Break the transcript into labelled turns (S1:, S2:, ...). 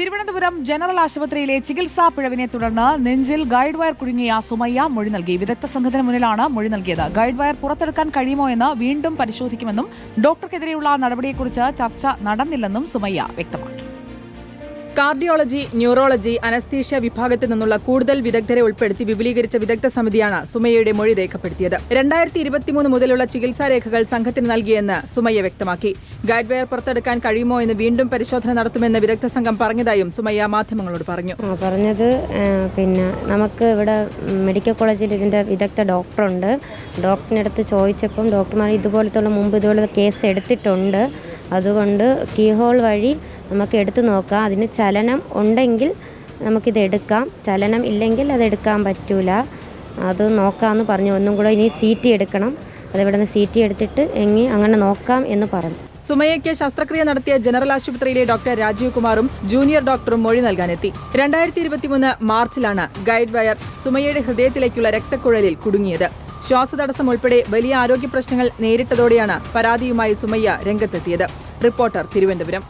S1: Thiruvananthapuram general ആശുപത്രിയിലെ ചികിത്സാ പിഴവിനെ തുടർന്ന് നെഞ്ചിൽ ഗൈഡ് വയർ കുടുങ്ങിയ സുമയ്യ മൊഴി നൽകി. വിദഗ്ധ സംഘത്തിന് മുന്നിലാണ് മൊഴി നൽകിയത്. ഗൈഡ് വയർ പുറത്തെടുക്കാൻ കഴിയുമോ എന്ന് വീണ്ടും പരിശോധിക്കുമെന്നും ഡോക്ടർക്കെതിരെയുള്ള നടപടിയെക്കുറിച്ച് ചർച്ച നടന്നില്ലെന്നും സുമയ്യ വ്യക്തമാക്കി.
S2: കാർഡിയോളജി, ന്യൂറോളജി, അനസ്തീഷ്യ വിഭാഗത്തിൽ നിന്നുള്ള കൂടുതൽ വിദഗ്ധരെ ഉൾപ്പെടുത്തി വിപുലീകരിച്ച വിദഗ്ധ സമിതിയാണ് സുമയ്യയുടെ മൊഴി രേഖപ്പെടുത്തിയത്. 2023 മുതലുള്ള ചികിത്സാ രേഖകൾ സംഘത്തിന് നൽകിയെന്ന് സുമയ്യ വ്യക്തമാക്കി. ഗൈഡ് വയർ പുറത്തെടുക്കാൻ കഴിയുമോ എന്ന് വീണ്ടും പരിശോധന നടത്തുമെന്ന് വിദഗ്ധ സംഘം പറഞ്ഞതായും സുമയ്യ മാധ്യമങ്ങളോട് പറഞ്ഞു.
S3: നമുക്ക് ഇവിടെ മെഡിക്കൽ കോളേജിൽ ഇതിന്റെ വിദഗ്ധ ഡോക്ടറുണ്ട്. ഡോക്ടറിനടുത്ത് ചോദിച്ചപ്പം ഡോക്ടർമാർ ഇതുപോലത്തെ കേസ് എടുത്തിട്ടുണ്ട്. അതുകൊണ്ട് കീഹോൾ വഴി നമുക്ക് എടുത്തു നോക്കാം. അതിന് ചലനം ഉണ്ടെങ്കിൽ നമുക്കിത് എടുക്കാം, ചലനം ഇല്ലെങ്കിൽ അത് എടുക്കാൻ പറ്റൂല. അത് നോക്കാമെന്ന് പറഞ്ഞു. ഒന്നും കൂടെ ഇനി CT എടുക്കണം. അതിവിടെ നിന്ന് CT എടുത്തിട്ട് അങ്ങനെ നോക്കാം എന്ന് പറഞ്ഞു.
S2: സുമയ്യയ്ക്ക് ശസ്ത്രക്രിയ നടത്തിയ ജനറൽ ആശുപത്രിയിലെ ഡോക്ടർ രാജീവ് കുമാറും ജൂനിയർ ഡോക്ടറും മൊഴി നൽകാനെത്തി. 2023 മാർച്ചിലാണ് ഗൈഡ് വയർ സുമയ്യയുടെ ഹൃദയത്തിലേക്കുള്ള രക്തക്കുഴലിൽ കുടുങ്ങിയത്. ശ്വാസതടസ്സം ഉൾപ്പെടെ വലിയ ആരോഗ്യ പ്രശ്നങ്ങൾ നേരിട്ടതോടെയാണ് പരാതിയുമായി സുമയ്യ രംഗത്തെത്തിയത്. റിപ്പോർട്ടർ, തിരുവനന്തപുരം.